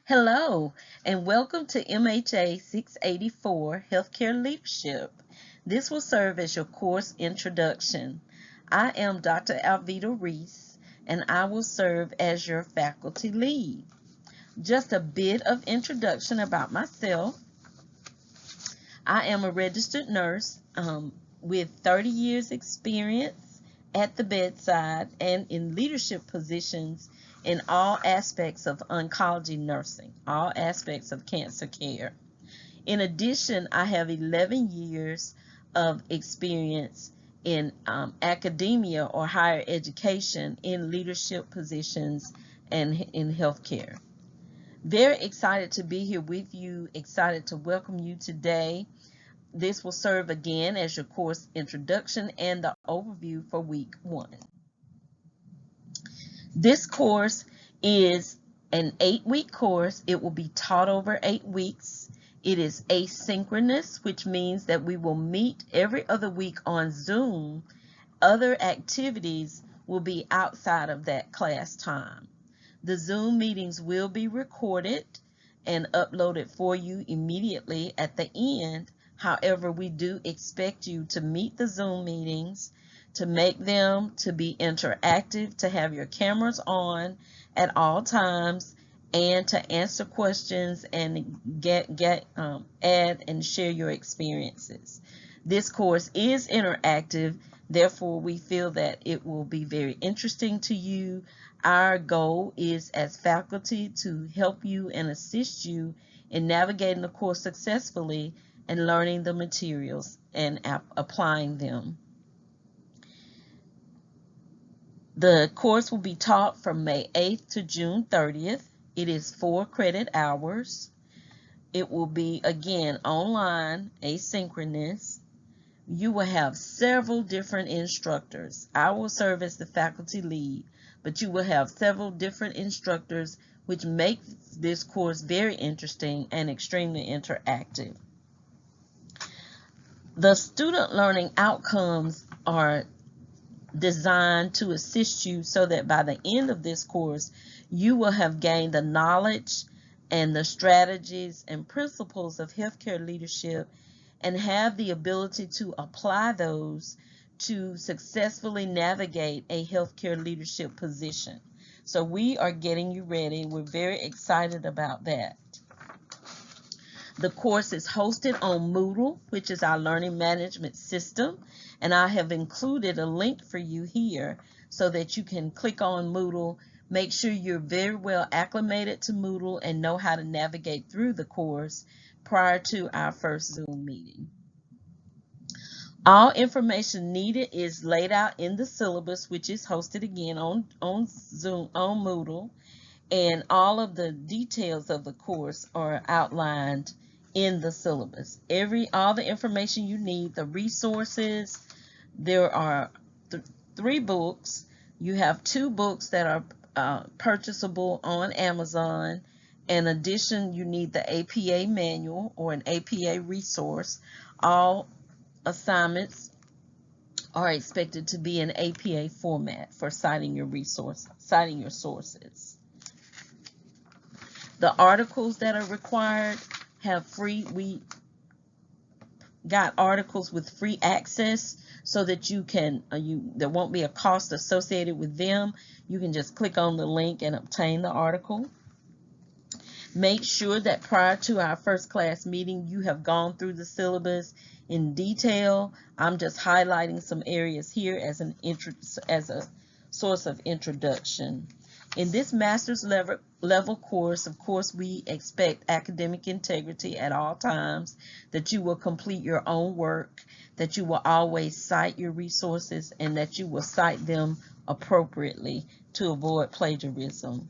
Hello, and welcome to MHA 684 Healthcare Leadership. This will serve as your course introduction. I am Dr. Alvita Reese, and I will serve as your faculty lead. Just a bit of introduction about myself. I am a registered nurse with 30 years experience at the bedside and in leadership positions in all aspects of oncology nursing, all aspects of cancer care. In addition, I have 11 years of experience in academia or higher education in leadership positions and in healthcare. Very excited to be here with you, excited to welcome you today. This will serve again as your course introduction and the overview for week 1. This course is an 8-week course. It will be taught over 8 weeks. It is asynchronous, which means that we will meet every other week on Zoom. Other activities will be outside of that class time. The Zoom meetings will be recorded and uploaded for you immediately at the end. However, we do expect you to meet the Zoom meetings, to make them to be interactive, to have your cameras on at all times, and to answer questions and add and share your experiences. This course is interactive, therefore we feel that it will be very interesting to you. Our goal is as faculty to help you and assist you in navigating the course successfully and learning the materials and applying them. The course will be taught from May 8th to June 30th. It is 4 credit hours. It will be, again, online, asynchronous. You will have several different instructors. I will serve as the faculty lead, but you will have several different instructors, which makes this course very interesting and extremely interactive. The student learning outcomes are designed to assist you so that by the end of this course, you will have gained the knowledge and the strategies and principles of healthcare leadership and have the ability to apply those to successfully navigate a healthcare leadership position. So we are getting you ready. We're very excited about that. The course is hosted on Moodle, which is our learning management system, and I have included a link for you here so that you can click on Moodle. Make sure you're very well acclimated to Moodle and know how to navigate through the course prior to our first Zoom meeting. All information needed is laid out in the syllabus, which is hosted again on Zoom, on Moodle, and all of the details of the course are outlined in the syllabus. All the information you need, the resources. There are 3 books. You have 2 books that are purchasable on Amazon. In addition, you need the APA manual or an APA resource. All assignments are expected to be in APA format for citing your sources. The articles that are required have we got articles with free access so that you can there won't be a cost associated with them. You can just click on the link and obtain the article. Make sure that prior to our first class meeting you have gone through the syllabus in detail. I'm just highlighting some areas here as a source of introduction. In this master's level course, of course, we expect academic integrity at all times, that you will complete your own work, that you will always cite your resources, and that you will cite them appropriately to avoid plagiarism.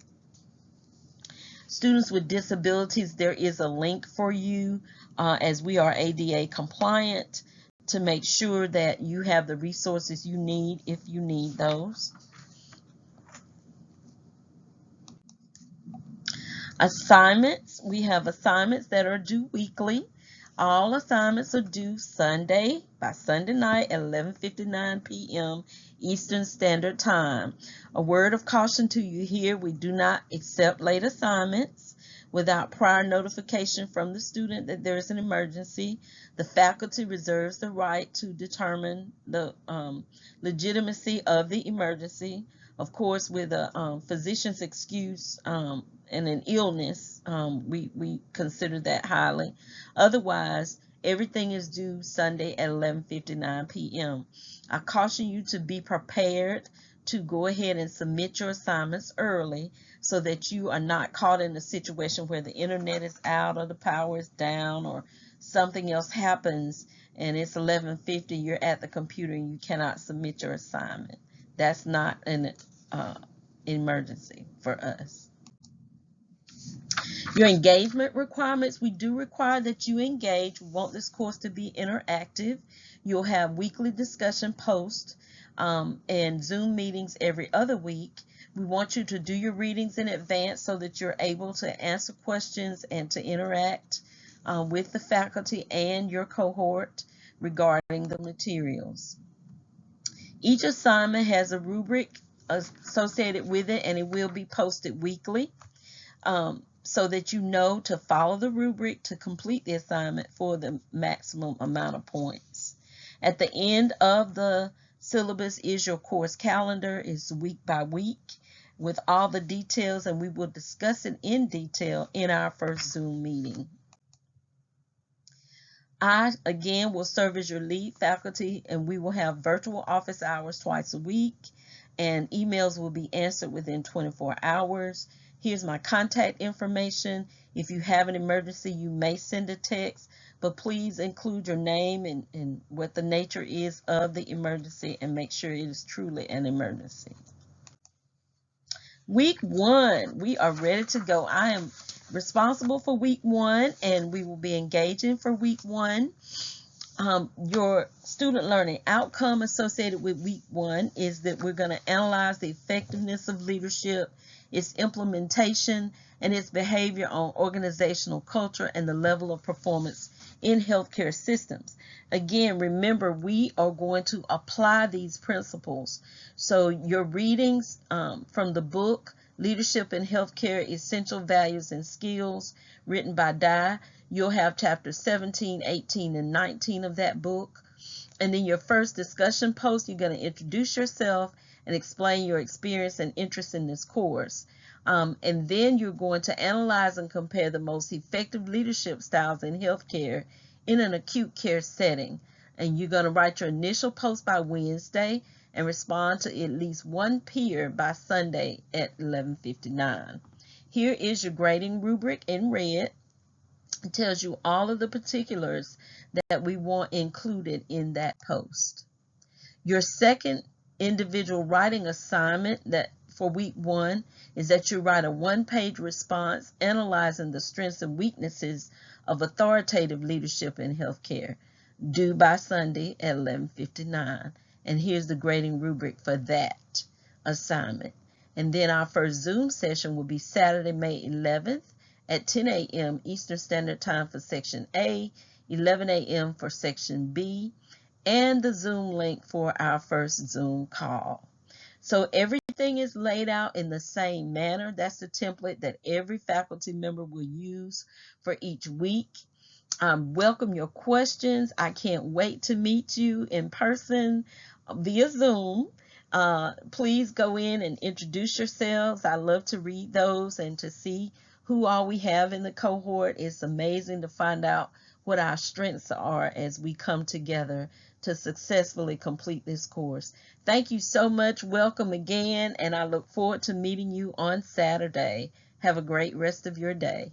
Students with disabilities, there is a link for you as we are ADA compliant to make sure that you have the resources you need if you need those. Assignments, we have assignments that are due weekly. All assignments are due Sunday by Sunday night at 11:59 p.m. Eastern Standard Time. A word of caution to you here, we do not accept late assignments. without prior notification from the student that there is an emergency. The faculty reserves the right to determine the legitimacy of the emergency. Of course, with a physician's excuse and an illness, we consider that highly. Otherwise, everything is due Sunday at 11:59 p.m. I caution you to be prepared to go ahead and submit your assignments early so that you are not caught in a situation where the internet is out or the power is down or something else happens and it's 11:50, you're at the computer and you cannot submit your assignment. That's not an emergency for us. Your engagement requirements, we do require that you engage. We want this course to be interactive. You'll have weekly discussion posts and Zoom meetings every other week. We want you to do your readings in advance so that you're able to answer questions and to interact with the faculty and your cohort regarding the materials. Each assignment has a rubric associated with it, and it will be posted weekly so that you know to follow the rubric to complete the assignment for the maximum amount of points. At the end of the syllabus is your course calendar. It's week by week with all the details, and we will discuss it in detail in our first Zoom meeting. I, again, will serve as your lead faculty, and we will have virtual office hours twice a week, and emails will be answered within 24 hours. Here's my contact information. If you have an emergency, you may send a text, but please include your name and what the nature is of the emergency and make sure it is truly an emergency. Week 1, we are ready to go. I am responsible for week 1, and we will be engaging for week 1. Your student learning outcome associated with week 1 is that we're going to analyze the effectiveness of leadership, its implementation, and its behavior on organizational culture and the level of performance in healthcare systems. Again, remember, we are going to apply these principles. So your readings from the book, Leadership in Healthcare, Essential Values and Skills, written by Di, you'll have chapters 17, 18, and 19 of that book. And then your first discussion post, you're going to introduce yourself and explain your experience and interest in this course. And then you're going to analyze and compare the most effective leadership styles in healthcare in an acute care setting. And you're going to write your initial post by Wednesday and respond to at least one peer by Sunday at 11:59. Here is your grading rubric in red. It tells you all of the particulars that we want included in that post. Your second individual writing assignment that for week 1 is that you write a 1-page response analyzing the strengths and weaknesses of authoritative leadership in healthcare, due by Sunday at 11:59. And here's the grading rubric for that assignment. And then our first Zoom session will be Saturday, May 11th at 10 a.m. Eastern Standard Time for Section A, 11 a.m. for Section B, and the Zoom link for our first Zoom call. So everything is laid out in the same manner. That's the template that every faculty member will use for each week. Welcome your questions. I can't wait to meet you in person via Zoom. Please go in and introduce yourselves. I love to read those and to see who all we have in the cohort. It's amazing to find out what our strengths are as we come together to successfully complete this course. Thank you so much. Welcome again, and I look forward to meeting you on Saturday. Have a great rest of your day.